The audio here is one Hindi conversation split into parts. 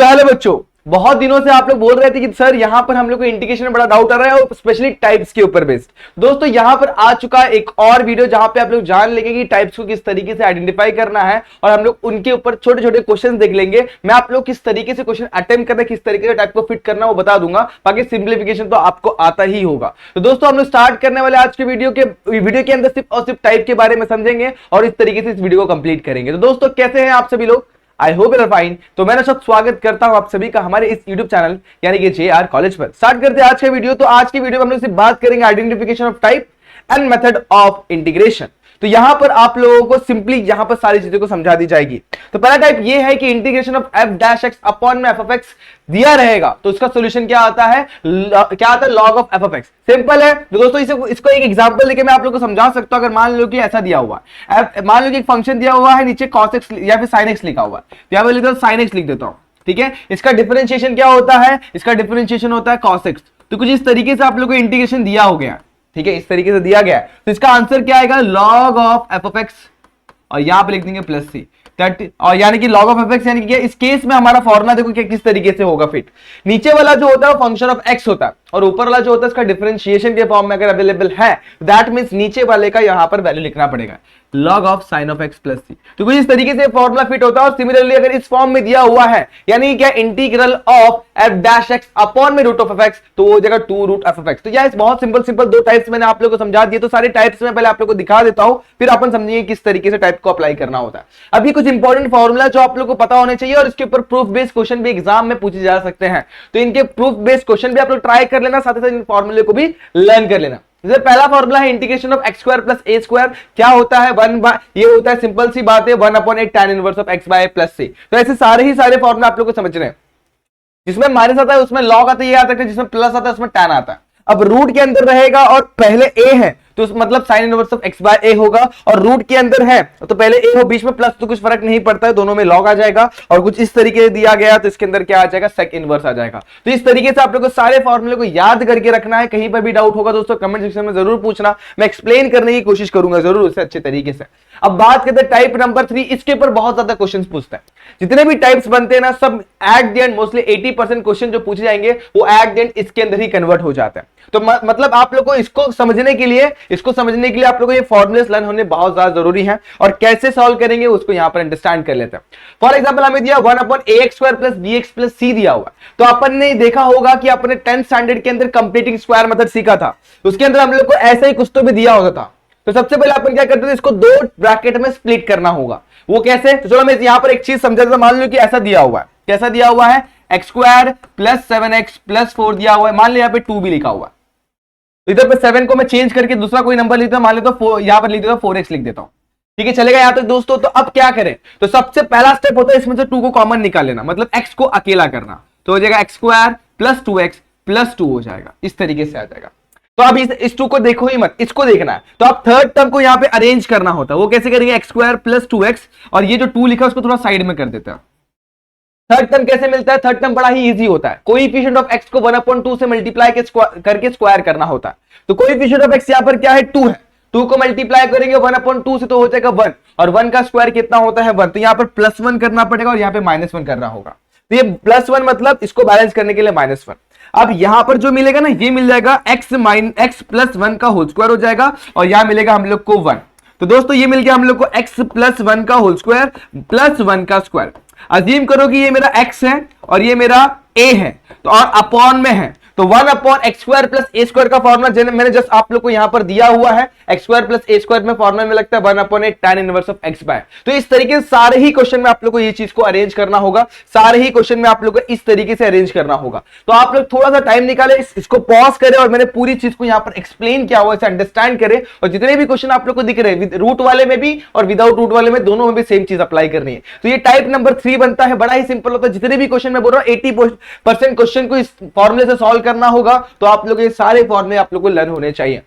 तो हेलो बच्चों, बहुत दिनों से आप लोग बोल रहे थे कि सर यहां पर हम लोग को इंटीग्रेशन में बड़ा डाउट आ रहा है और स्पेशली टाइप्स के ऊपर बेस्ड। दोस्तों यहां पर आ चुका है एक और वीडियो जहां पे आप लोग जान लेंगे कि टाइप्स को किस तरीके से आइडेंटिफाई करना है और हम लोग उनके ऊपर छोटे छोटे क्वेश्चन देख लेंगे। मैं आप लोग किस तरीके से क्वेश्चन अटेम्प्ट करना है, किस तरीके से टाइप को फिट करना वो बता दूंगा, बाकी सिंप्लीफिकेशन तो आपको आता ही होगा। तो दोस्तों हम लोग स्टार्ट करने वाले आज के वीडियो के अंदर सिर्फ और सिर्फ टाइप के बारे में समझेंगे और इस तरीके से इस वीडियो को कंप्लीट करेंगे। तो दोस्तों कैसे हैं आप सभी लोग? I hope you are fine. तो मैंने सब स्वागत करता हूं आप सभी का हमारे इस YouTube चैनल यानी कि JR कॉलेज पर। स्टार्ट करते हैं आज का वीडियो। तो आज की वीडियो में हम लोग सिर्फ बात करेंगे identification of type and method of integration. तो यहां पर आप लोगों को सिंपली यहां पर सारी चीजों को समझा दी जाएगी। तो पहला टाइप ये है कि integration of f dash x upon में f ऑफ x दिया रहेगा तो इसका सॉल्यूशन क्या आता है? log of f of x। Simple है। तो दोस्तों इसको एक एग्जांपल लेके मैं आप लोगों को समझा सकता हूं। अगर मान लो कि ऐसा दिया हुआ है, मान लो कि एक फंक्शन दिया हुआ है, नीचे cos x या फिर sin x लिखा हुआ है, तो यहां पर लिखता हूं sin x लिख देता हूं। ठीक है, इसका डिफरेंशिएशन क्या होता है? इसका डिफरेंशिएशन होता है cos x। तो कुछ इस तरीके से आप लोगों को इंटीग्रेशन दिया हो गया। ठीक है, इस तरीके से दिया गया है तो इसका आंसर क्या आएगा? log of f of x और यहां पे लिख देंगे प्लस सी और यानी कि log of f of x यानी कि इस केस में हमारा फॉर्मूला देखो कि किस तरीके से होगा फिट। नीचे वाला जो होता है वो फंक्शन ऑफ x होता है और ऊपर वाला जो होता है इसका डिफरेंशिएशन के फॉर्म में अगर अवेलेबल है दैट मींस नीचे वाले का यहां पर वैल्यू लिखना पड़ेगा log of sin of x plus C. तो कुछ इस तरीके से फॉर्मूला फिट होता है। और सिमिलरली अगर इस फॉर्म में दिया हुआ है यानी क्या integral of f dash x upon में रूट ऑफ f तो वो हो जाएगा 2 रूट f ऑफ x। तो यार बहुत सिंपल दो टाइप्स मैंने आप लोगों को समझा दिए। तो सारे टाइप्स में पहले आप लोगों को दिखा देता हूं, फिर अपन समझेंगे किस तरीके से टाइप को अप्लाई करना होता है। अभी कुछ इंपॉर्टेंट फॉर्मूला जो आप लोगों को पता होने चाहिए और इसके ऊपर प्रूफ बेस्ड क्वेश्चन भी एग्जाम में पूछे जा सकते हैं। तो इनके प्रूफ बेस्ड क्वेश्चन भी आप लोग ट्राई कर लेना, साथ ही साथ इन फॉर्मूले को भी लर्न कर लेना। जैसे पहला फॉर्मूला है integration of x square plus a square. क्या होता है? ये होता है सिंपल सी बात है 1/8 tan inverse of x by plus c। तो ऐसे सारे फॉर्मूला आप लोग को समझने हैं। जिसमें माइनस आता है उसमें log आता है, ये आता है, जिसमें प्लस आता है उसमें tan आता है। अब रूट के अंदर रहेगा और पहले a है तो मतलब sine inverse of x by a होगा और रूट के अंदर है तो पहले a हो बीच में प्लस तो कुछ फर्क नहीं पड़ता है, दोनों में log आ जाएगा। और कुछ इस तरीके से दिया गया तो इसके अंदर क्या आ जाएगा? सेक इनवर्स आ जाएगा। तो इस तरीके से आप लोगों को सारे फॉर्मूले को याद करके रखना है। कहीं पर भी डाउट होगा दोस्तों कमेंट सेक्शन में जरूर पूछना, मैं एक्सप्लेन करने की कोशिश करूंगा जरूर उससे अच्छे तरीके से। अब बात करते हैं टाइप नंबर 3। इसके ऊपर बहुत ज्यादा क्वेश्चन पूछता है। जितने भी टाइप्स बनते हैं ना सब at the end mostly 80% question जो पूछे जाएंगे वो एट द एंड इसके अंदर ही कन्वर्ट हो जाते हैं। तो मतलब आप लोग को इसको समझने के लिए आप लोगों को ये फॉर्मूलेस लर्न होने बहुत ज्यादा जरूरी है और कैसे सॉल्व करेंगे उसको यहां पर अंडरस्टैंड कर लेते हैं। फॉर एग्जांपल हमें दिया 1/ax square plus bx plus c दिया हुआ। तो अपन ने देखा होगा कि अपने 10th स्टैंडर्ड के अंदर कंप्लीटिंग स्क्वायर मेथड सीखा था, उसके अंदर हम लोग को ऐसा ही कुछ तो भी दिया होता था। तो सबसे पहले अपन क्या करते थे, इसको दो ब्रैकेट में स्प्लिट करना होगा। वो कैसे? तो चलो मैं यहां पर एक चीज समझा था। मान लो कि ऐसा दिया हुआ है, कैसा दिया हुआ है? x square plus 7x plus 4 दिया हुआ है। मान लो यहाँ पे 2 भी लिखा हुआ है तो इधर पे 7 को मैं चेंज करके दूसरा कोई नंबर लिखता हूं, मान लेता हूं यहां पर लिख देता हूं 4x लिख देता हूं। ठीक है, चलेगा यहां तक दोस्तों। तो अब क्या करें? तो सबसे पहला स्टेप होता है इसमें से 2 को कॉमन निकाल लेना, मतलब x को अकेला करना। तो हो जाएगा x square plus 2x plus 2 हो जाएगा, इस तरीके से आ जाएगा। तो अब इस 2 को देखो ही मत, इसको देखना है। तो अब थर्ड टर्म को यहां पे अरेंज करना होता है। वो कैसे करेंगे? x स्क्वायर प्लस 2x और ये जो 2 लिखा है उसको थोड़ा साइड में कर देता है। थर्ड टर्म कैसे मिलता है? थर्ड टर्म बड़ा ही इजी होता है। कोएफिशिएंट ऑफ x को 1/2 से मल्टीप्लाई करके स्क्वायर करना होता है। तो कोएफिशिएंट ऑफ x यहां पर क्या है? 2 है। 2 को मल्टीप्लाई करेंगे 1/2 से तो हो जाएगा 1 और 1 का स्क्वायर कितना होता है? 1। तो यहां पर +1 करना पड़ेगा और यहां पे -1 करना होगा। तो ये +1 मतलब इसको बैलेंस करने के लिए -1। अब यहां पर जो मिलेगा ना ये मिल जाएगा x प्लस 1 का होल स्क्वायर हो जाएगा और यहां मिलेगा हम लोग को 1। तो दोस्तों ये मिल गया हम लोग को x प्लस 1 का होल स्क्वायर प्लस 1 का स्क्वायर। अजीम करो कि ये मेरा x है और ये मेरा a है तो और अपॉन में है तो 1/x square plus a square का फॉर्मूला मैंने जस्ट आप लोग को यहां पर दिया हुआ है। x square plus a square में फॉर्मूला में लगता है 1/8 tan inverse of x by. तो इस तरीके से सारे ही क्वेश्चन में आप लोग को ये चीज को अरेंज करना होगा, सारे ही क्वेश्चन में आप लोग को इस तरीके से अरेंज करना होगा। तो आप लोग थोड़ा सा टाइम निकाले, इसको पॉज करें और मैंने पूरी चीज को यहां पर एक्सप्लेन किया हुआ, इसे अंडरस्टैंड करें और जितने भी क्वेश्चन आप लोग को दिख रहे हैं रूट वाले में भी और विदाउट रूट वाले में दोनों में भी सेम चीज अप्लाई करनी है। तो ये टाइप नंबर 3 बनता है। बड़ा ही सिंपल होता है। जितने भी क्वेश्चन मैं बोल रहा हूं 80% क्वेश्चन को इस फॉर्मूले से सॉल्व करना होगा। तो आप लोग ये सारे फॉर्मूले आप लोग को लर्न होने चाहिए।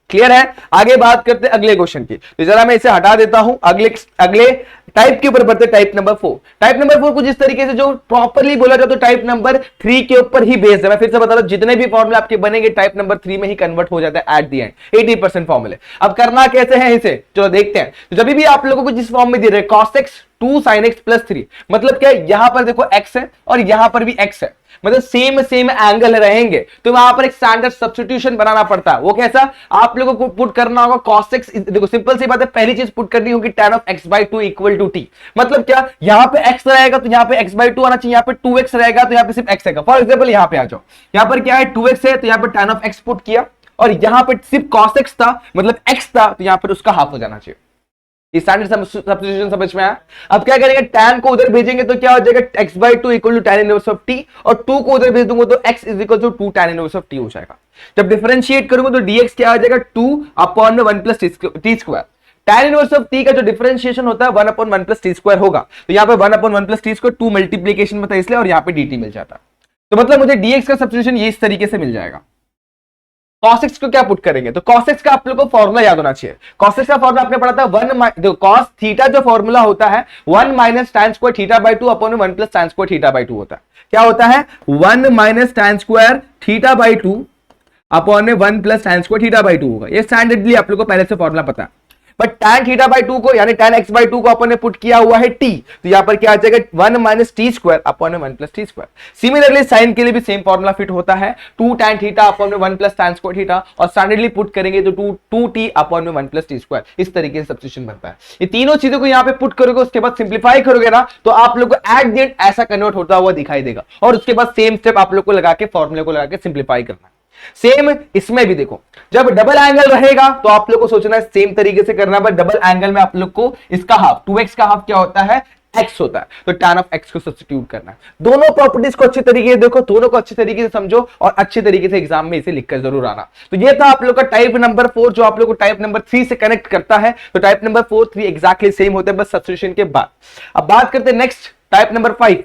क्लियर है? आगे बात करते हैं अगले क्वेश्चन की। तो जरा मैं इसे हटा देता हूं, अगले टाइप के ऊपर बढ़ते टाइप नंबर 4। टाइप नंबर 4 कुछ इस तरीके से जो प्रॉपर्ली बोला जाए तो टाइप नंबर 3 के ऊपर ही बेस्ड है। मैं फिर से बता रहा हूं जितने भी फॉर्मूले आपके बनेंगे टाइप नंबर 3 में ही कन्वर्ट हो जाता है एट द एंड 80% फॉर्मूले। अब करना कैसे है इसे चलो देखते हैं। तो जब भी आप लोगों को जिस फॉर्म में दे रहे cos x 2 sin x plus 3। मतलब क्या है, यहां पर देखो x है और यहां पर भी x है, मतलब सेम एंगल रहेंगे, तो वहां पर एक स्टैंडर्ड सब्स्टिट्यूशन बनाना पड़ता है। वो कैसा, आप लोगों को पुट करना होगा cos x, देखो सिंपल सी बात है, पहली चीज पुट करनी होगी tan of x by 2 equal to t। मतलब क्या, यहां पे x रहेगा तो यहां पे x by 2 आना चाहिए, यहां पे 2x रहेगा तो यहां पे सिर्फ x रहेगा। फॉर एग्जांपल यहां पे आ जाओ, यहां पर क्या है 2x है तो यहां पे tan of x पुट किया, और यहां पे सिर्फ cos x था मतलब x था, तो यहां पर उसका हाफ हो जाना चाहिए। स्टैंडर्ड सब्स्टिट्यूशन समझ में आया। अब क्या करेंगे, tan को उधर भेजेंगे तो क्या हो जाएगा, x by 2 equal to tan inverse of t, और 2 को उधर भेज दूंगा तो x is equal to 2 tan inverse of t हो जाएगा। जब डिफरेंशिएट करूंगा तो dx क्या आ जाएगा, 2 अपॉन में 1 plus T square. tan inverse of t का जो डिफरेंशिएशन होता है 1 अपॉन 1 प्लस टी स्क्वायर होगा, तो यहाँ पे 1 upon 1 plus T square 2 multiplication में था इसलिए, और यहाँ पे dt मिल जाता। तो मतलब मुझे dx का सब्स्टिट्यूशन ये इस तरीके से मिल जाएगा। cos x को क्या पुट करेंगे, तो cos x का आप लोगों को फॉर्मूला याद होना चाहिए। cos x का फॉर्मूला आपने पढ़ा था 1 देखो cos थीटा जो फॉर्मूला होता है 1 minus tan square theta by 2 upon 1 plus tan square theta by 2 होता है। क्या होता है, 1 minus tan square theta by 2 upon में 1 plus tan square theta by 2 होगा। ये स्टैंडर्डली आप लोग को पहले से फॉर्मूला पता है। बट tan थीटा बाय 2 को यानी tan x बाय 2 को अपन ने पुट किया हुआ है t, तो यहां पर क्या आ जाएगा 1 माइनस टी स्क्वायर अपॉन में 1 plus T square. Similarly sign के लिए भी सेम फॉर्मूला फिट होता है 2 tan थीटा अपॉन में 1 प्लस tan स्क्वायर थीटा, और स्टैंडर्डली पुट करेंगे तो 2t अपॉन में 1 प्लस टी स्क्वायर। इस तरीके से सब्स्टिट्यूशन बनता है। ये तीनों चीजों को यहां पे पुट करोगे, उसके बाद सिंप्लीफाई करोगे ना, तो आप लोग को एट द एंड ऐसा कन्वर्ट होता हुआ दिखाई देगा, और उसके बाद सेम स्टेप आप लोग को लगा के फॉर्मूले को लगा के सिंप्लीफाई करना है। सेम इसमें भी देखो, जब डबल एंगल रहेगा तो आप लोग को सोचना है सेम तरीके से करना है, बट डबल एंगल में आप लोग को इसका हाफ 2x का हाफ क्या होता है, x होता है, तो tan ऑफ x को सब्स्टिट्यूट करना है। दोनों प्रॉपर्टीज को अच्छे तरीके से देखो, दोनों को अच्छे तरीके से समझो, और अच्छे तरीके से एग्जाम में इसे लिखकर जरूर आना। तो ये था आप लोग का टाइप नंबर 4, जो आप लोग को टाइप नंबर 3 से कनेक्ट करता है। तो टाइप नंबर 4 3 एग्जैक्टली सेम होते हैं, बस सब्स्टिट्यूशन के बाद। अब बात करते हैं नेक्स्ट टाइप नंबर 5।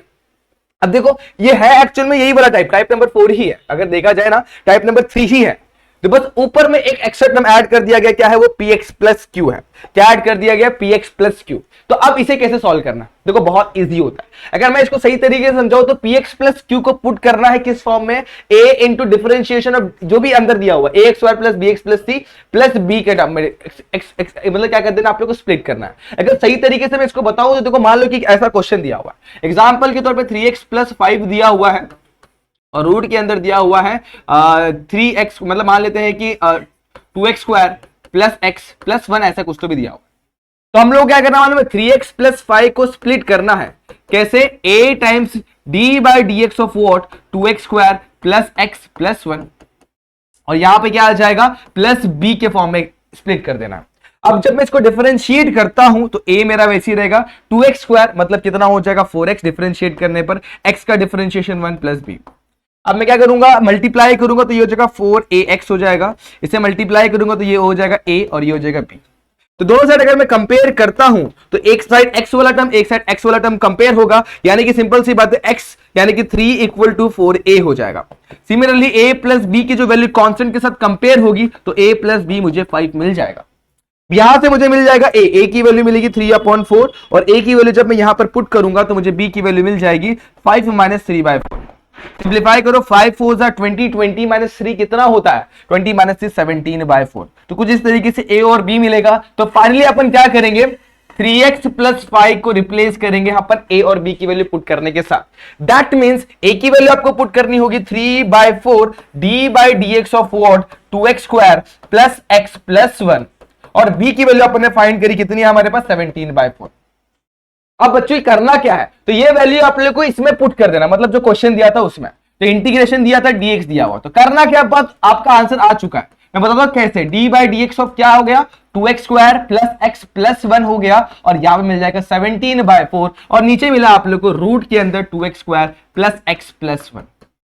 अब देखो ये है एक्चुअल में यही वाला टाइप नंबर 4 ही है, अगर देखा जाए ना टाइप नंबर 3 ही है। तो बस ऊपर में एक एक्स्ट्रा टर्म ऐड कर दिया गया, क्या है वो px प्लस q है। क्या ऐड कर दिया गया, px प्लस q। तो अब इसे कैसे सॉल्व करना, देखो बहुत इजी होता है। अगर मैं इसको सही तरीके से समझाऊं तो px प्लस q को पुट करना है किस फॉर्म में, a इंटू डिफरेंशिएशन ऑफ जो भी अंदर दिया हुआ ax square plus bx plus c plus b के टर्म में मतलब क्या कर देना, आप लोग को स्प्लिट करना है। अगर सही तरीके से मैं इसको बताऊं तो देखो, मान लो कि ऐसा क्वेश्चन दिया हुआ है, एग्जाम्पल के तौर पर 3x प्लस 5 दिया हुआ है, और रूट के अंदर दिया हुआ है 3x, मतलब मान लेते हैं कि 2x square plus x plus 1 ऐसा कुछ तो भी दिया हुआ। तो हम लोग क्या करना, मालूम है 3x प्लस 5 को स्प्लिट करना है कैसे, a times d by D x of what 2x square plus x plus 1, और यहां पे क्या आ जाएगा प्लस b के फॉर्म में स्प्लिट कर देना। अब जब मैं इसको डिफरेंशिएट करता हूं तो a मेरा वैसे ही रहेगा 2x स्क्वायर मतलब कितना हो जाएगा 4x, डिफरेंशिएट करने पर x का डिफरेंशिएशन 1 प्लस b। अब मैं क्या करूंगा, मल्टीप्लाई करूंगा तो ये हो जाएगा 4ax हो जाएगा, इसे मल्टीप्लाई करूंगा तो ये हो जाएगा a और ये हो जाएगा b। तो दोनों साइड अगर मैं कंपेयर करता हूं तो एक साइड x वाला टर्म एक साइड x वाला टर्म कंपेयर होगा, यानी कि सिंपल सी बात है x यानी कि 3 इक्वल टू 4a हो जाएगा। सिमिलरली a प्लस b की जो वैल्यू कांस्टेंट के साथ कंपेयर होगी तो a प्लस b मुझे 5 मिल जाएगा। यहां से मुझे मिल जाएगा a की वैल्यू मिलेगी 3/4, और a की वैल्यू जब मैं यहां पर पुट करूंगा तो मुझे b की वैल्यू मिल जाएगी 5 माइनस 3/4। सिंप्लीफाई करो, 5 4 20, 20 माइनस 3 कितना होता है 20 माइनस 3 17/4। तो कुछ इस तरीके से a और b मिलेगा। तो फाइनली अपन क्या करेंगे, 3x प्लस 5 को रिप्लेस करेंगे अपन a और b की वैल्यू पुट करने के साथ। दैट मींस a की वैल्यू आपको पुट करनी होगी 3/4 d by D x of what 2x square plus x plus 1, और b की वैल्यू अपन ने फाइंड करी कितनी है हमारे पास 17/4। अब बच्चों करना क्या है, तो ये वैल्यू आप लोग को इसमें पुट कर देना, मतलब जो क्वेश्चन दिया था उसमें, तो इंटीग्रेशन दिया था dx दिया हुआ, तो करना क्या, बात आपका आंसर आ चुका है। मैं बताता हूं कैसे, d by D x of क्या हो गया 2x square plus x plus 1 हो गया, और यहां पे मिल जाएगा 17/4, और नीचे मिला आप लोग को रूट के अंदर 2x square plus x plus 1,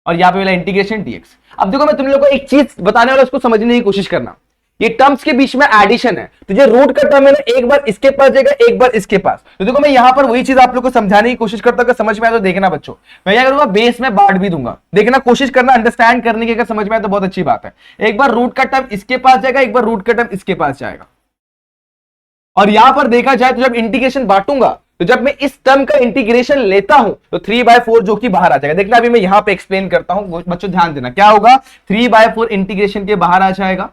और यहां पे मिला इंटीग्रेशन dx। अब देखो मैं तुम लोग को एक चीज बताने वाला, उसको समझने की कोशिश करना। ये टर्म्स के बीच में एडिशन है, तो जो रूट का टर्म है ना एक बार इसके पास जाएगा एक बार इसके पास। तो देखो मैं यहां पर वही चीज आप लोग को समझाने की कोशिश करता हूं, समझ में आया तो देखना बच्चों, मैं क्या करूंगा बेस में बांट भी दूंगा, देखना कोशिश करना अंडरस्टैंड करने की, अगर समझ में आया तो बहुत अच्छी बात है। एक बार रूट का टर्म इसके पास जाएगा, एक बार रूट का टर्म इसके पास जाएगा, और यहां पर देखा जाए तो जब इंटीग्रेशन बांटूंगा तो जब मैं इस टर्म का इंटीग्रेशन लेता हूं तो 3/4 जो कि बाहर आ जाएगा। देखना अभी मैं यहां पे एक्सप्लेन करता हूं, बच्चों ध्यान देना क्या होगा, 3/4 इंटीग्रेशन के बाहर आ जाएगा,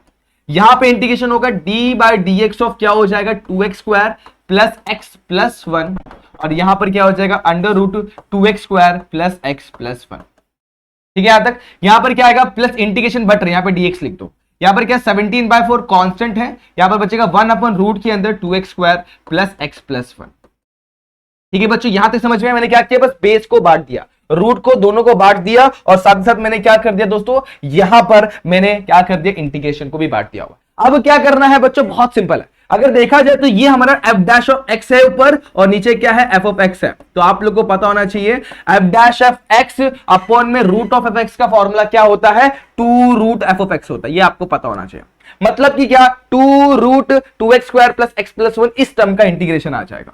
यहां पे इंटीग्रेशन होगा d by D x of क्या हो जाएगा 2x square plus x plus 1, और यहां पर क्या हो जाएगा, under root 2x² plus x plus 1। ठीक है, यहां तक। यहां पर क्या आएगा, प्लस इंटीग्रेशन बट रहे, यहां पर dx लिख दो। यहां पर क्या 17/4 कांस्टेंट है, यहां पर बचेगा 1 अपन रूट के अंदर 2x² प्लस x प्लस 1। ठीक है बच्चों, यहां तक समझ में? मैंने क्या किया, बस बेस को बांट दिया, रूट को दोनों को बांट दिया, और साथ साथ मैंने क्या कर दिया दोस्तों, यहां पर मैंने क्या कर दिया, इंटीग्रेशन को भी बांट दिया हुआ। अब क्या करना है बच्चों, बहुत सिंपल है। अगर देखा जाए तो ये हमारा f डैश ऑफ x है ऊपर, और नीचे क्या है, f ऑफ x है। तो आप लोग को पता होना चाहिए f dash of x upon में रूट ऑफ f x का फॉर्मूला क्या होता है, 2 रूट f ऑफ x होता है। ये आपको पता होना चाहिए। मतलब कि क्या, 2 root 2x² plus x plus 1, इस टर्म का इंटीग्रेशन आ जाएगा।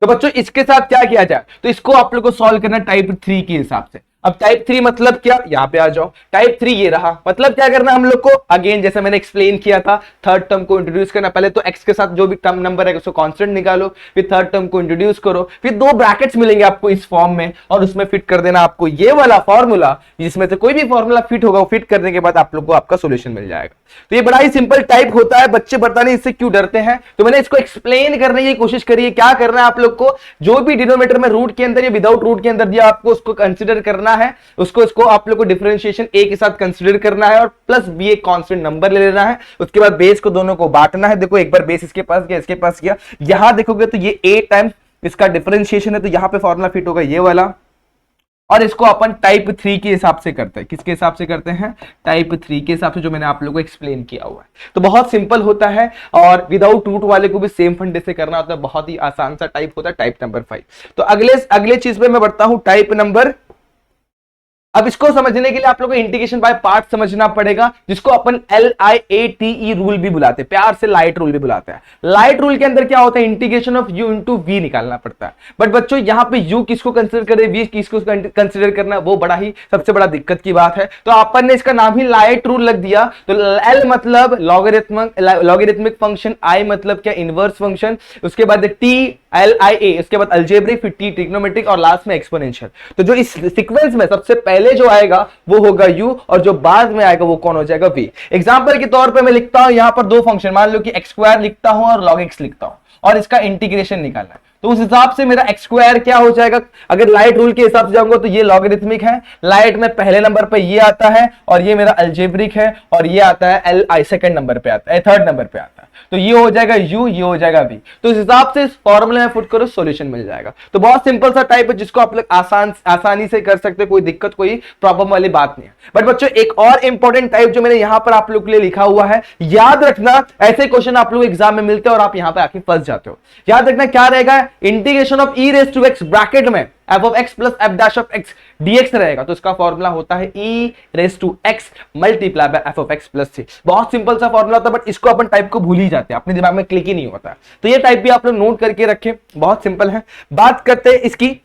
तो बच्चों इसके साथ क्या किया जाए, तो इसको आप लोग को सॉल्व करना टाइप 3 के हिसाब से। अब टाइप 3 मतलब क्या, यहां पे आ जाओ। टाइप 3 ये रहा, मतलब क्या करना हम लोग को, अगेन जैसे मैंने एक्सप्लेन किया था, थर्ड टर्म को इंट्रोड्यूस करना। पहले तो x के साथ जो भी टर्म नंबर है उसको कांस्टेंट निकालो, फिर थर्ड टर्म को इंट्रोड्यूस करो, फिर 2 ब्रैकेट्स मिलेंगे आपको इस फॉर्म में, और उसमें फिट कर देना आपको ये वाला फॉर्मूला। जिसमें से कोई भी फॉर्मूला फिट होगा, वो फिट करने के बाद आप लोग को आपका सोल्यूशन मिल जाएगा। तो ये बड़ा ही सिंपल टाइप होता है। बच्चे बताने इससे क्यों डरते हैं, तो मैंने इसको एक्सप्लेन करने की कोशिश करी है। क्या करना है आप लोग को, जो भी डिनोमिनेटर में रूट के अंदर या विदाउट रूट के अंदर दिया, आपको उसको कंसीडर करना है। उसको आप लोग को डिफरेंशिएशन a के साथ कंसीडर करना है, और प्लस b एक कांस्टेंट नंबर ले लेना है। उसके बाद बेस को दोनों को बांटना है। देखो एक बार बेस इसके पास गया, इसके पास गया, यहां देखोगे तो ये a टाइम्स इसका डिफरेंशिएशन है, तो यहां पे फॉर्मूला फिट होगा ये वाला। और इसको अपन टाइप 3 के हिसाब से करते हैं। किसके हिसाब से करते हैं, टाइप 3 के हिसाब से, जो मैंने आप लोगों को एक्सप्लेन किया हुआ है। तो बहुत सिंपल होता है, और विदाउट रूट वाले को भी सेम फंडे से करना होता है। बहुत ही आसान सा टाइप होता है, टाइप नंबर 5। तो अगले चीज पे मैं बढ़ता हूं, टाइप नंबर। अब इसको समझने के लिए आप लोगों को इंटीग्रेशन बाय पार्ट समझना पड़ेगा, जिसको अपन LIATE रूल भी बुलाते हैं, प्यार से लाइट रूल भी बुलाते हैं। लाइट रूल के अंदर क्या होता है, integration of u into v निकालना पड़ता है। बट बच्चों यहां पे u किसको कंसीडर करे, v किसको कंसीडर करना, वो बड़ा ही सबसे बड़ा दिक्कत की बात है। तो अपन ने इसका नाम ही लाइट रूल लग दिया। तो L मतलब लॉगरिथमिक फंक्शन, I मतलब क्या, इनवर्स फंक्शन, उसके बाद TLIA, उसके बाद अलजेब्रिक, फिर T ट्रिग्नोमेट्रिक, और लास्ट में एक्सपोनेंशियल। तो जो इस सीक्वेंस में सबसे पहले जो आएगा वो होगा u, और जो बाद में आएगा वो कौन हो जाएगा, v। एग्जांपल के तौर पे मैं लिखता हूं यहां पर 2 फंक्शन, मान लो कि x² लिखता हूं और log x लिखता हूं, और इसका इंटीग्रेशन निकालना है। तो उस हिसाब से मेरा x² क्या हो जाएगा, अगर लाइट रूल के हिसाब से जाऊंगा तो ये लॉगरिथमिक है, लाइट में पहले नंबर पे ये आता है, और ये मेरा अलजेब्रिक है, और ये आता है LI सेकंड नंबर पे आता है, थर्ड नंबर पे आता है। तो ये हो जाएगा u, ये हो जाएगा v। तो इस हिसाब से इस फॉर्मूले में पुट करो, सॉल्यूशन मिल जाएगा। तो बहुत सिंपल सा टाइप है, जिसको आप लोग आसानी से कर सकते हैं, कोई दिक्कत कोई प्रॉब्लम वाली बात नहीं है। बट बच्चों एक और इंपॉर्टेंट टाइप जो मैंने यहां पर आप लोग के लिए लिखा हुआ है, याद रखना, ऐसे क्वेश्चन आप लोग एग्जाम में मिलते हैं और आप यहां पे आके फंस जाते हो। याद रखना क्या रहेगा, integration of e raise to x bracket में f of x plus f dash of x dx रहेगा। तो इसका फॉर्मूला होता है e raise to x multiply by f of x plus c। बहुत सिंपल सा फॉर्मूला होता है, बट इसको अपन टाइप को भूल ही जाते हैं, अपने दिमाग में क्लिक ही नहीं होता। तो ये टाइप भी आप लोग नोट करके रखें, बहुत सिंपल है। बात करते हैं इसकी,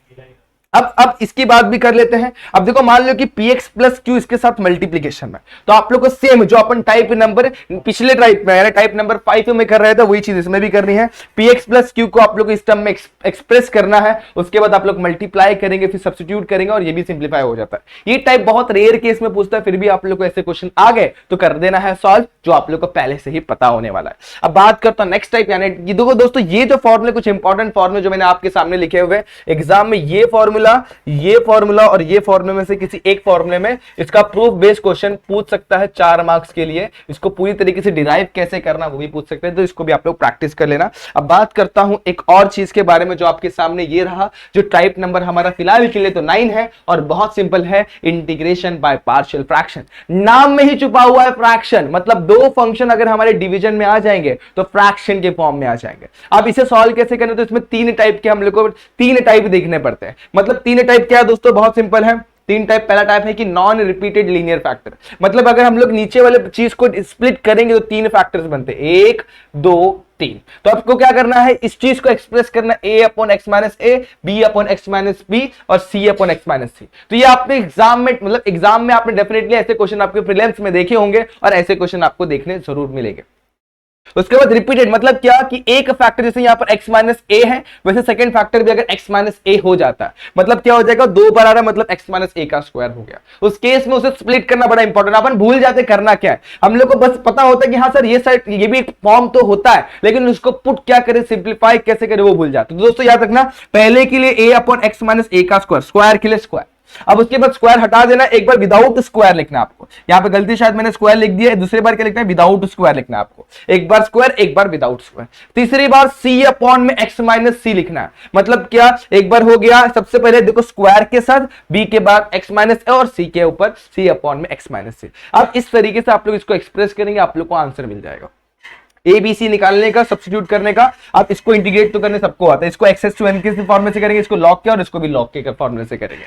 अब इसकी बात भी कर लेते हैं। अब देखो मान लो कि px प्लस q इसके साथ मल्टीप्लीकेशन में, तो आप लोग को सेम जो अपन टाइप नंबर पिछले टाइप में टाइप नंबर 5 में कर रहे थे, वही चीज इसमें भी करनी है। px प्लस q को आप लोग को इस टर्म में एक्सप्रेस करना है, उसके बाद आप लोग मल्टीप्लाई करेंगे, फिर सब्स्टिट्यूट करेंगे, और ये भी सिंप्लीफाई हो जाता है। ये टाइप बहुत रेयर केस में पूछता है, फिर भी आप लोग को ऐसे क्वेश्चन आ गए तो कर देना है सॉल्व, जो आप लोग को पहले से ही पता होने वाला है। अब बात करता हूं नेक्स्ट टाइप, यानी देखो दोस्तों ये जो फॉर्मूले, कुछ इंपॉर्टेंट फॉर्मूले जो मैंने आपके सामने लिखे हुए एग्जाम में, ये फॉर्मूला और ये फॉर्मूले में से किसी एक फॉर्मूले में इसका प्रूफ बेस्ड क्वेश्चन पूछ सकता है 4 मार्क्स के लिए। इसको पूरी तरीके से डिराइव कैसे करना वो भी पूछ सकते हैं, तो इसको भी आप लोग प्रैक्टिस कर लेना। अब बात करता हूं एक और चीज के बारे में, जो आपके सामने ये रहा, जो टाइप नंबर हमारा फिलहाल के लिए तो 9 है, और बहुत सिंपल है, इंटीग्रेशन बाय पार्शियल फ्रैक्शन। नाम में ही छुपा हुआ है फ्रैक्शन, मतलब 2 फंक्शन अगर हमारे डिवीजन में आ जाएंगे तो फ्रैक्शन के फॉर्म में आ जाएंगे। अब इसे सॉल्व कैसे करना, तो इसमें 3 टाइप के हम लोग को 3 टाइप देखने पड़ते हैं। मतलब 3 टाइप क्या है दोस्तों, बहुत सिंपल है। 3 टाइप, पहला टाइप है कि नॉन रिपीटेड लीनियर फैक्टर, मतलब अगर हम लोग नीचे वाले चीज को स्प्लिट करेंगे तो 3 फैक्टर्स बनते हैं, 1 2 3। तो आपको क्या करना है, इस चीज को एक्सप्रेस करना a upon x minus a, b upon x minus b, और c upon x minus c। तो ये आपने एग्जाम में, मतलब एग्जाम में आपने डेफिनेटली ऐसे क्वेश्चन आपके प्रीलिम्स में देखे होंगे, और ऐसे क्वेश्चन आपको देखने जरूर मिलेंगे। उसके बाद रिपीटेड मतलब क्या कि एक फैक्टर जैसे यहां पर x माइनस ए है, वैसे सेकंड फैक्टर भी अगर x माइनस ए हो जाता है मतलब क्या हो जाएगा, 2 बार आ रहा है मतलब x माइनस ए का स्क्वायर हो गया। उस केस में उसे स्प्लिट करना बड़ा इंपॉर्टेंट, अपन भूल जाते करना क्या है, हम लोग को बस पता होता है कि हाँ सर ये साइड ये भी एक फॉर्म तो होता है, लेकिन उसको पुट क्या करे, सिंप्लीफाई कैसे करे वो भूल जाते। तो दोस्तों याद रखना, पहले के लिए a अपॉन x माइनस ए का स्क्वायर, स्क्वायर के लिए स्क्वायर, अब उसके बाद स्क्वायर हटा देना, एक बार विदाउट स्क्वायर लिखना आपको, यहां पे गलती शायद मैंने स्क्वायर लिख दिया है, दूसरी बार क्या लिखना है, विदाउट स्क्वायर लिखना है आपको, एक बार स्क्वायर एक बार विदाउट स्क्वायर, तीसरी बार c अपॉन में x माइनस सी लिखना है, मतलब क्या, एक बार हो गया सबसे पहले देखो स्क्वायर के साथ, b के बाद x माइनस ए और c के ऊपर c अपॉन में x माइनस सी। अब इस तरीके से आप लोग इसको एक्सप्रेस करेंगे, आप लोग को आंसर मिल जाएगा। ABC निकालने का, सब्स्टिट्यूट करने का, आप इसको इंटीग्रेट तो करने सबको आता है, इसको एक्स टू एन के फॉर्मूले से करेंगे, इसको लॉग के और इसको भी लॉग के फॉर्मूले से करेंगे।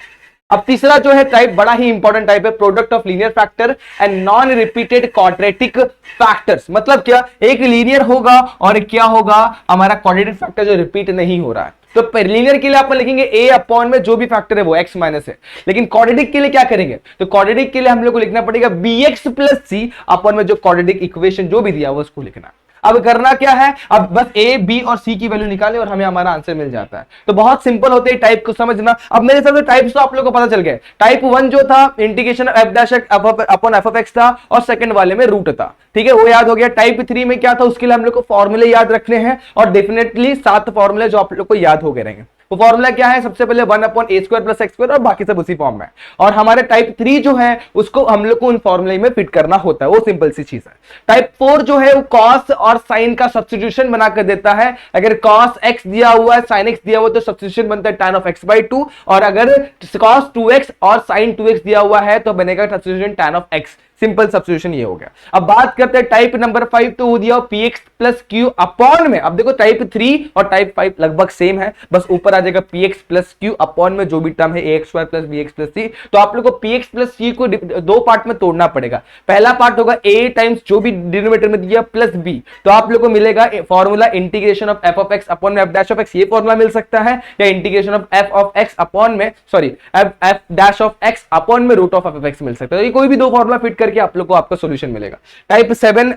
अब तीसरा जो है टाइप बड़ा ही इंपॉर्टेंट टाइप है, product of linear factor and non repeated quadratic factors. मतलब क्या, एक लीनियर होगा और क्या होगा, हमारा क्वाड्रेटिक फैक्टर जो रिपीट नहीं हो रहा है। तो लीनियर के लिए आप लिखेंगे a अपॉन में जो भी फैक्टर है वो x माइनस है, लेकिन क्वाड्रेटिक के लिए क्या करेंगे, तो क्वाड्रेटिक के लिए हम लोग को लिखना पड़ेगा bx प्लस सी अपॉन में जो क्वाड्रेटिक इक्वेशन जो भी दिया वो उसको लिखना। अब करना क्या है, अब बस a b और c की वैल्यू निकाले और हमें हमारा आंसर मिल जाता है। तो बहुत सिंपल होते हैं टाइप को समझना। अब मेरे हिसाब से टाइप्स तो आप लोगों को पता चल गए, टाइप 1 जो था integration f dash upon f of x था और सेकंड वाले में रूट था, ठीक है वो याद हो गया। टाइप 3 में क्या था, उसके लिए हम लोग को फॉर्मूले याद रखने हैं और डेफिनेटली 7 फॉर्मूले जो आप लोग को याद हो गए रहेंगे। वो फॉर्मूला क्या है, सबसे पहले 1 अपॉन ए स्क्वायर प्लस एक्स स्क्वायर और बाकी सब उसी फॉर्म में। और हमारे टाइप 3 जो है उसको हम लोग को उन फॉर्मूले में फिट करना होता है, वो सिंपल सी चीज है। टाइप 4 जो है वो कॉस और साइन का सब्स्टिट्यूशन बनाकर देता है। अगर कॉस एक्स दिया हुआ है साइन एक्स दिया हुआ है तो सब्स्टिट्यूशन बनता है tan ऑफ x बाई 2, और अगर कॉस 2x और साइन 2x दिया हुआ है तो बनेगा substitution tan of x। Simple substitution ये हो गया। अब बात करते हैं टाइप नंबर 5, तो वो दिया px प्लस क्यू अपॉन में, अब देखो टाइप 3 और टाइप 5 लगभग सेम है, बस ऊपर आ जाएगा px प्लस क्यू अपॉन में जो भी टर्म है ax square plus bx plus c। तो आप लोग को px प्लस c को दो पार्ट में तोड़ना पड़ेगा। पहला पार्ट होगा a टाइम्स जो भी डिनोमिनेटर में दिया प्लस b, तो आप लोग को मिलेगा formula integration of f of x upon में f डैश ऑफ x, ये फॉर्मूला मिल सकता है, या integration of f of x upon में sorry f dash of x upon में root of f of x मिल सकता है। ये कोई भी दो फॉर्मूला फिट करके आप लोग को आपका सॉल्यूशन मिलेगा। टाइप 7,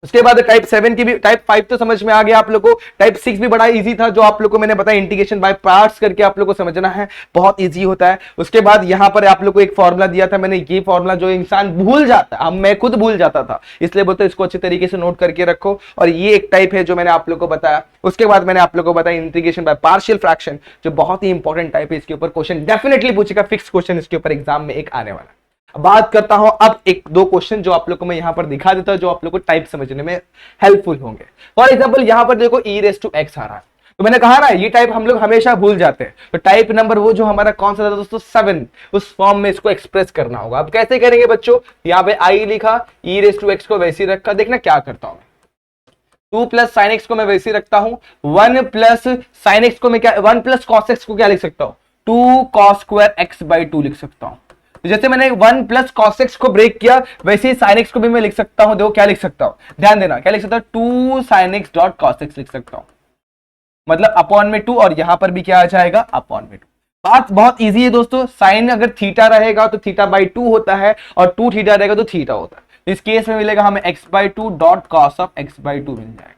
उसके बाद टाइप 7 की भी, टाइप 5 तो समझ में आ गया आप लोगों को। टाइप 6 भी बड़ा इजी था, जो आप लोग को मैंने बताया इंटीग्रेशन बाय पार्ट्स करके आप लोग को समझना है, बहुत इजी होता है। उसके बाद यहां पर आप लोग को एक फॉर्मूला दिया था मैंने, ये फॉर्मूला जो इंसान भूल जाता है, मैं खुद भूल जाता था, इसलिए बोलते इसको अच्छे तरीके से नोट करके रखो। और ये एक टाइप है जो मैंने आप लोग को बताया। उसके बाद मैंने आप लोग को बताया इंटीग्रेशन बाय पार्शियल फ्रैक्शन, जो बहुत ही इंपॉर्टेंट टाइप है, इसके ऊपर क्वेश्चन डेफिनेटली पूछेगा, फिक्स क्वेश्चन इसके ऊपर एग्जाम में एक आने वाला। बात करता हूं अब एक दो क्वेश्चन जो आप लोग को मैं यहां पर दिखा देता हूं, जो आप लोग को टाइप समझने में हेल्पफुल होंगे। फॉर एग्जांपल यहां पर देखो e रेस टू x आ रहा है, तो मैंने कहा ना ये टाइप हम लोग हमेशा भूल जाते हैं। तो टाइप नंबर वो जो हमारा कौन सा था दोस्तों, 7, उस फॉर्म में इसको एक्सप्रेस करना होगा। अब कैसे करेंगे बच्चों, यहां पे i लिखा, e रेस टू x को वैसे ही रखा, देखना क्या करता हूं, 2 प्लस साइन एक्स को मैं वैसे ही रखता हूं, 1 प्लस साइन एक्स को मैं क्या, 1 प्लस कॉस एक्स को क्या लिख सकता हूं, 2 कॉस स्क्वायर एक्स बाई 2 लिख सकता हूं। जैसे मैंने 1 प्लस कॉस एक्स को ब्रेक किया, वैसे ही साइन एक्स को भी मैं लिख सकता हूं। देखो क्या लिख सकता हूं, ध्यान देना, क्या लिख सकता हूं, 2 sine x dot cos x लिख सकता हूं, मतलब अपॉन में 2, और यहां पर भी क्या आ जाएगा, अपॉन में 2। बात बहुत इजी है दोस्तों, साइन अगर थीटा रहेगा तो थीटा बाई 2 होता है, और 2 थीटा रहेगा तो थीटा होता है। इस केस में मिलेगा हमें x by 2 dot cos of x by 2 मिल जाएगा।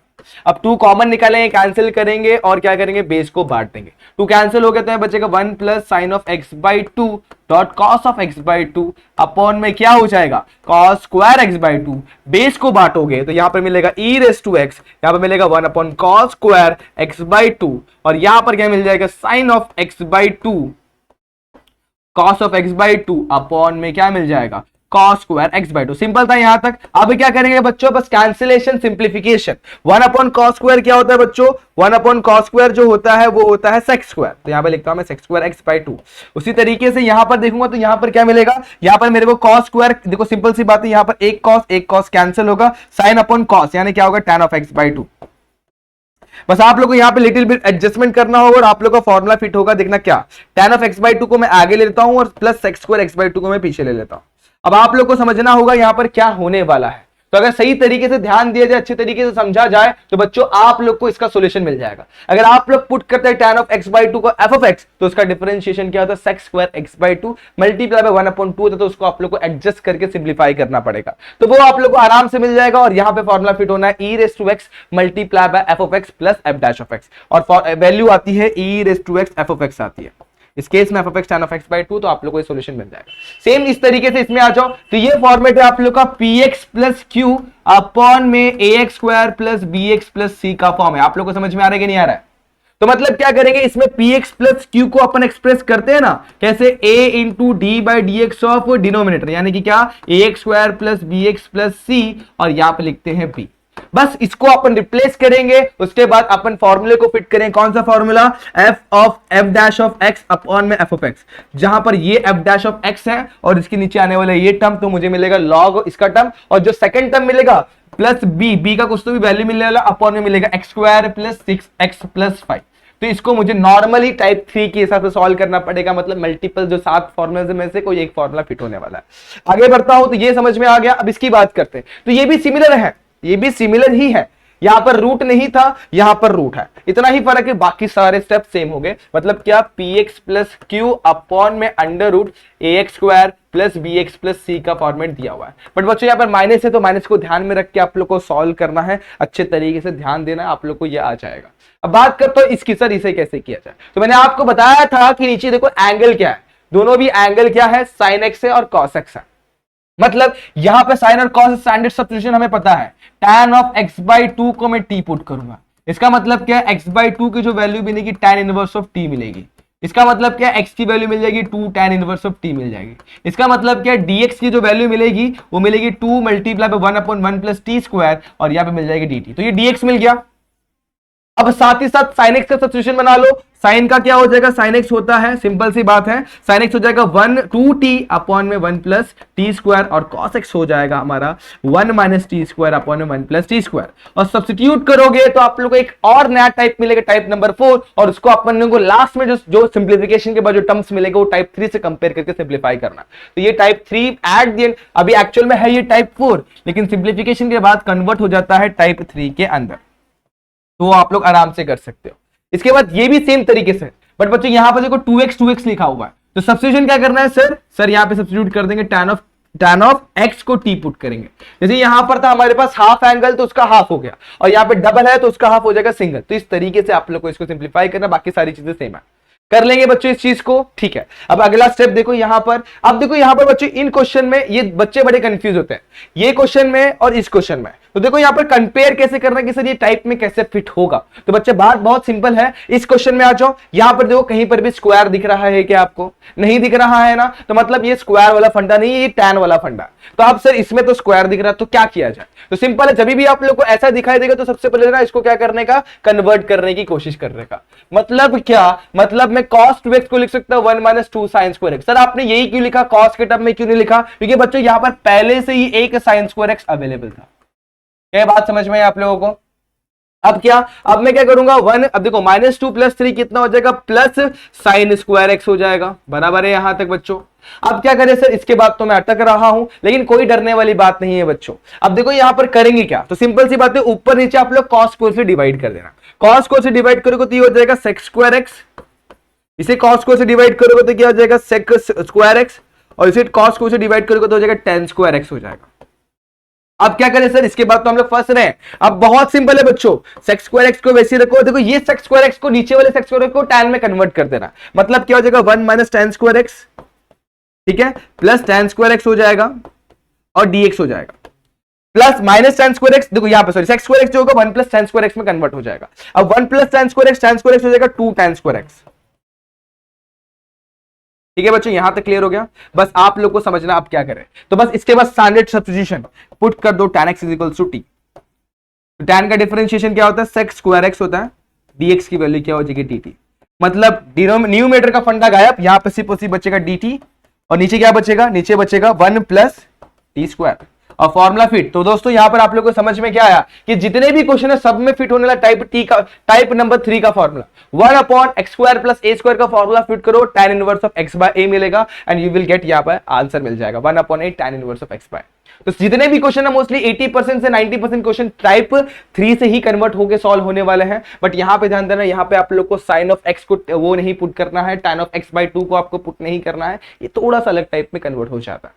अब 2 कॉमन निकालेंगे, कैंसिल करेंगे और क्या करेंगे, बेस को बांट देंगे। 2 कैंसिल हो गया तो बचेगा 1 plus sign of x by 2 dot cos of x by 2 upon में क्या हो जाएगा, cos square x by 2। Base को बांटोगे तो यहां पर मिलेगा e रेस टू x, यहां पर मिलेगा 1 upon cos square x by 2, और यहां पर क्या मिल जाएगा, sine of x by 2 cos of x by 2 upon में क्या मिल जाएगा, cos square x by 2। Simple था यहां तक। अब क्या करेंगे बच्चों, बस cancellation simplification. 1 upon cos square क्या होता है बच्चों, 1 अपॉन कॉस स्क्वायर जो होता है वो होता है सेक्स स्क्वायर, तो यहां पे लिखता हूं मैं सेक्स स्क्वायर एक्स बाई 2। उसी तरीके से यहां पर देखूंगा तो यहां पर क्या मिलेगा, यहां पर मेरे को कॉस स्क्वायर, देखो सिंपल सी बात है, यहां पर एक कॉस कैंसिल होगा, साइन अपॉन कॉस यानी क्या होगा, tan ऑफ एक्स बाई 2। बस आप लोग को यहाँ पे लिटिल बिट एडजस्टमेंट करना होगा और आप लोग का फॉर्मूला फिट होगा। देखना क्या, tan ऑफ एक्स बाई 2 को मैं आगे ले लेता हूं और plus sex square x by 2 को मैं पीछे ले लेता हूं। अब आप लोग को समझना होगा यहां पर क्या होने वाला है। तो अगर सही तरीके से ध्यान दिया जाए, अच्छे तरीके से समझा जाए, तो बच्चों आप लोग को इसका सॉल्यूशन मिल जाएगा। अगर आप लोग पुट करते हैं tan of x/2 को f of x, तो उसका डिफरेंशिएशन क्या होता है, sec square x/2 multiply by 1/2 होता है, तो उसको आप लोग को एडजस्ट करके सिंप्लीफाई करना पड़ेगा, तो वो आप लोग को आराम से मिल जाएगा। और यहां पे फॉर्मूला फिट होना है e⁻x multiply by f of x plus f dash of x, और वैल्यू आती है e⁻x f of x आती है। इस केस में f of x tan of x/2, तो आप लोग को ये सॉल्यूशन मिल जाएगा। सेम इस तरीके से इसमें आ जाओ, तो ये फॉर्मेट है आप लोग का px प्लस q अपॉन में ax square plus bx plus c का फॉर्म है। आप लोग को समझ में आ रहा है कि नहीं आ रहा है? तो मतलब क्या करेंगे, इसमें px प्लस q को अपन एक्सप्रेस करते हैं ना, कैसे a into D by D x of denominator, यानी कि क्या ax square plus bx plus c, और यहां पे लिखते हैं b। बस इसको अपन रिप्लेस करेंगे, उसके बाद अपन फॉर्मूले को फिट करें। कौन सा formula, f dash of x upon में f ऑफ x, जहां पर ये f डैश ऑफ x है और इसके नीचे आने वाला ये टर्म, तो मुझे मिलेगा log इसका टर्म, और जो सेकंड टर्म मिलेगा प्लस b का कुछ तो भी वैल्यू मिलने वाला, अपॉन में मिलेगा x square plus 6x plus 5। तो इसको मुझे नॉर्मली टाइप 3 के हिसाब से सॉल्व करना पड़ेगा, मतलब मल्टीपल जो 7 फॉर्मूले में से कोई एक फॉर्मूला फिट होने वाला है। आगे बढ़ता हूं, तो ये समझ में आ गया। अब इसकी बात करते हैं, तो ये भी सिमिलर है, ये भी सिमिलर ही है। यहां पर रूट नहीं था, यहां पर रूट है, इतना ही फर्क है, बाकी सारे स्टेप सेम हो गए। मतलब क्या, px प्लस q अपॉन में under root ax square plus bx plus c का फॉर्मेट दिया हुआ है। बट बच्चों यहां पर माइनस है, तो माइनस को ध्यान में रख के आप लोग को सॉल्व करना है, अच्छे तरीके से ध्यान देना है, आप लोग को यह आ जाएगा। अब बात करते हो इसकी, सर इसे कैसे किया जाए। तो मैंने आपको बताया था कि नीचे देखो एंगल क्या है, दोनों भी एंगल क्या है, साइन एक्स है और cos x है। मतलब यहां पे साइन और कॉस स्टैंडर्ड सब्स्टिट्यूशन हमें पता है, tan ऑफ x/2 को मैं t पुट करूंगा, इसका मतलब क्या है, x/2 की जो वैल्यू मिलेगी tan इनवर्स ऑफ t मिलेगी। इसका मतलब क्या है, x की वैल्यू मिल जाएगी 2 tan इनवर्स ऑफ t मिल जाएगी। इसका मतलब क्या है, dx की जो वैल्यू मिलेगी वो मिलेगी 2 multiply by 1/1 plus t square, और यहां पे मिल जाएगी dt। तो ये dx मिल गया। अब साथ ही साथ sin x का सब्स्टिट्यूशन बना लो। sin का क्या हो जाएगा, sin x होता है, सिंपल सी बात है, sin x हो जाएगा 2t अपॉन में 1 प्लस टी स्क्वायर, और cos x हो जाएगा हमारा 1 माइनस टी स्क्वायर अपॉन में 1 प्लस टी स्क्वायर। और सब्स्टिट्यूट करोगे तो आप लोगों को एक और नया टाइप मिलेगा, टाइप नंबर 4, और उसको अपन लोगों को लास्ट में जो सिंप्लीफिकेशन के बाद जो टर्म्स मिलेगा वो टाइप 3 से कंपेयर करके सिंप्लीफाई करना। तो ये टाइप 3 एट द एंड, अभी एक्चुअल में है ये टाइप 4, लेकिन सिंप्लीफिकेशन के बाद कन्वर्ट हो जाता है टाइप 3 के अंदर, तो आप लोग आराम से कर सकते हो। इसके बाद ये भी सेम तरीके से, बट बच्चों यहां पर देखो 2x लिखा हुआ है, तो सब्स्टिट्यूशन क्या करना है सर यहां पे सब्स्टिट्यूट कर देंगे, tan ऑफ x को t पुट करेंगे। जैसे यहां पर था हमारे पास हाफ एंगल, तो उसका हाफ हो गया, और यहां पे डबल है तो उसका हाफ हो जाएगा सिंगल। तो इस तरीके से आप लोग को इसको सिंप्लीफाई करना, बाकी सारी चीजें सेम है, कर लेंगे बच्चों इस चीज को, ठीक है। अब अगला स्टेप देखो यहां पर, अब देखो यहां पर बच्चों इन क्वेश्चन में ये बच्चे बड़े कंफ्यूज होते हैं, ये क्वेश्चन में और इस क्वेश्चन में। तो देखो यहां पर कंपेयर कैसे करना है कि सर ये टाइप में कैसे फिट होगा। तो बच्चे बात बहुत सिंपल है, इस क्वेश्चन में आ जाओ, यहां पर देखो कहीं पर भी स्क्वायर दिख रहा है क्या, आपको नहीं दिख रहा है ना, तो मतलब ये स्क्वायर वाला फंडा नहीं है, ये टैन वाला फंडा। तो अब सर इसमें तो स्क्वायर दिख रहा है, तो क्या किया जाए। तो सिंपल है, जब भी आप लोग को ऐसा दिखाई देगा तो सबसे पहले ना इसको क्या करने का, कन्वर्ट करने की कोशिश करने का। मतलब क्या, मतलब मैं cos 2x को लिख सकता हूं 1 minus 2 sin square x। Sir आपने यही क्यों लिखा, cos के टर्म में क्यों नहीं लिखा, क्योंकि बच्चों यहां पर पहले से ही एक sin स्क्वायर x अवेलेबल था। क्या बात समझ में है आप लोगों को। अब क्या, अब मैं क्या करूंगा 1, अब देखो -2 + 3 कितना हो जाएगा, प्लस sin स्क्वायर x हो जाएगा, बराबर है यहां तक बच्चों। अब क्या करें सर, इसके बाद तो मैं अटक रहा हूं, लेकिन कोई डरने वाली बात नहीं है बच्चों। अब देखो यहां पर करेंगे क्या, तो सिंपल सी बात है, ऊपर नीचे आप लोग cos को से डिवाइड कर देना। cos को से डिवाइड करोगे तो ये हो जाएगा sec स्क्वायर x, इसे cos को से डिवाइड करोगे तो क्या हो जाएगा sec स्क्वायर x, और इसे cos को से डिवाइड करोगे तो हो जाएगा tan स्क्वायर x हो जाएगा। अब क्या करें सर, इसके बाद तो हम लोग फंस रहे हैं। अब बहुत सिंपल है बच्चों, sec स्क्वायर x को वैसे रखो, देखो ये sec स्क्वायर x को नीचे वाले sec स्क्वायर को tan में कन्वर्ट कर देना। मतलब क्या हो जाएगा 1 माइनस tan स्क्वायर x, ठीक है, प्लस tan स्क्वायर x हो जाएगा, और dx हो जाएगा, plus minus tan square x, देखो यहाँ पे सॉरी sec स्क्वायर x जो होगा 1 प्लस tan स्क्वायर x में कन्वर्ट हो जाएगा। अब 1 प्लस tan स्क्वायर x हो जाएगा 2 tan स्क्वायर x। ठीक है बच्चों, यहां तक क्लियर हो गया। बस आप लोग को समझना आप क्या करें। तो बस इसके बाद स्टैंडर्ड सब्स्टिट्यूशन पुट कर दो, tan x equals to t। tan का डिफरेंशिएशन क्या होता है, sec स्क्वायर x होता है, dx की वैल्यू क्या हो जाएगी dt। मतलब न्यूमेरेटर का फंडा गायब, यहां पे सिर्फ बचेगा dt, और नीचे क्या बचेगा, नीचे बचेगा 1 प्लस टी स्क्वायर, और फॉर्मूला फिट। तो दोस्तों यहां पर आप लोगों को समझ में क्या आया कि जितने भी क्वेश्चन है सब में फिट होने वाला टाइप नंबर 3 का formula 1/x square plus a square का फॉर्मूला फिट करो, tan inverse of x by a मिलेगा, एंड यू विल गेट यहां पर आंसर मिल जाएगा 1/8 tan inverse of x by. तो जितने भी क्वेश्चन है मोस्टली 80% से 90% क्वेश्चन टाइप 3 से ही कन्वर्ट होकर सॉल्व होने वाले हैं। बट यहां पे ध्यान देना, यहां पे आप लोग को साइन ऑफ एक्स को वो नहीं पुट करना है, tan ऑफ x/2 को आपको पुट नहीं करना है, ये थोड़ा सा अलग टाइप में कन्वर्ट हो जाता है।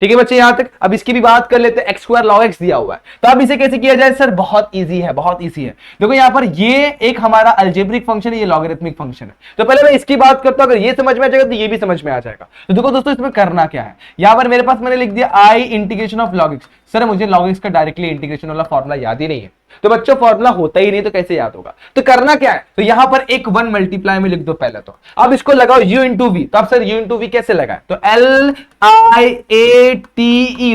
ठीक है बच्चे यहां तक। अब इसकी भी बात कर लेते हैं, एक्स स्क्वायर लॉग एक्स दिया हुआ है, तो अब इसे कैसे किया जाए सर? बहुत इजी है, बहुत इजी है। देखो यहां पर ये एक हमारा अलजेब्रिक फंक्शन है, ये लॉगरिथमिक फंक्शन है। तो पहले मैं इसकी बात करता हूं, अगर ये समझ में आ जाएगा तो ये भी समझ में आ जाएगा। तो देखो दोस्तों इसमें करना क्या है, यहां पर मेरे पास मैंने लिख दिया I integration of log x. Sir मुझे लॉग एक्स का डायरेक्टली इंटीग्रेशन वाला फॉर्मुला याद ही नहीं है, तो बच्चों फॉर्मूला होता ही नहीं तो कैसे याद होगा? तो करना क्या है, तो यहां पर एक 1 मल्टीप्लाई में लिख दो पहले तो। अब इसको लगाओ u इंटू वी, तो अब सर u इंटू वी कैसे लगाए? तो LIATE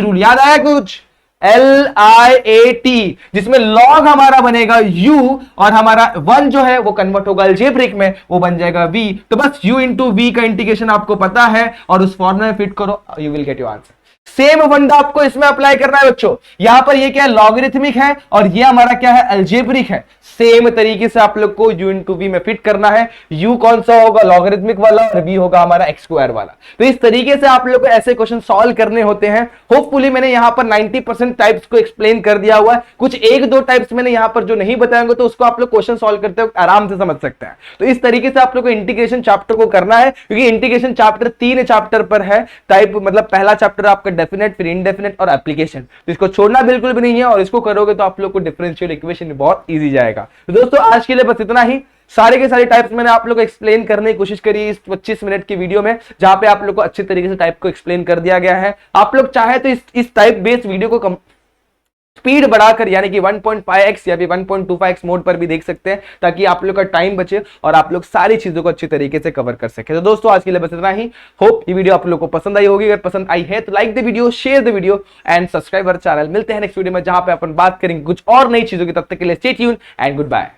रूल याद आया कुछ? LIAT, जिसमें लॉग हमारा बनेगा u और हमारा 1 जो है वो कन्वर्ट होगा अलजेब्रिक में, वो बन जाएगा v। तो बस u इंटू वी का इंटीग्रेशन आपको पता है और उस फॉर्मूला में फिट करो, you will get your answer. Same फंडा आपको इसमें अप्लाई करना है बच्चों। यहां पर ये क्या है? लॉगरिथमिक है और ये हमारा क्या है? अलजेब्रिक है। सेम तरीके से आप लोग को u इंटू वी में फिट करना है। u कौन सा होगा? लॉगरिथमिक वाला, और v होगा हमारा एक्स स्क्वायर वाला। तो इस तरीके से आप लोग को ऐसे क्वेश्चन सॉल्व करने होते हैं। होपफुली मैंने यहां पर 90% टाइप्स को एक्सप्लेन कर दिया हुआ है। कुछ एक दो टाइप्स मैंने यहां पर जो नहीं बताएंगे तो उसको आप लोग क्वेश्चन सॉल्व करते वक्त आराम से समझ सकते हैं। तो इस तरीके से आप लोग को इंटीग्रेशन चैप्टर को करना है, क्योंकि इंटीग्रेशन चैप्टर 3 चैप्टर पर है टाइप, मतलब पहला चैप्टर आपका डेफिनेट, फिर इनडेफिनेट और एप्लीकेशन। तो इसको छोड़ना बिल्कुल भी नहीं है, और इसको करोगे तो आप लोग को डिफरेंशियल इक्वेशन बहुत इजी जाएगा। तो दोस्तों आज के लिए बस इतना ही। सारे के सारे टाइप्स मैंने आप लोग को एक्सप्लेन करने की कोशिश करी इस 25 मिनट की वीडियो में, जहां पे आप लोग को अच्छे तरीके से टाइप को एक्सप्लेन कर दिया गया है। आप लोग चाहे तो इस टाइप बेस्ड वीडियो को स्पीड बढ़ाकर यानी कि 1.5x या फिर 1.25x मोड पर भी देख सकते हैं, ताकि आप लोग का टाइम बचे और आप लोग सारी चीजों को अच्छी तरीके से कवर कर सके। तो दोस्तों आज के लिए बस इतना ही। होप ये वीडियो आप लोग को पसंद आई होगी। अगर पसंद आई है तो like the video, share the video and subscribe our channel. मिलते हैं नेक्स्ट वीडियो में, जहां पे अपन बात करेंगे कुछ और नई चीजों की। तब तक के लिए stay tuned and good bye.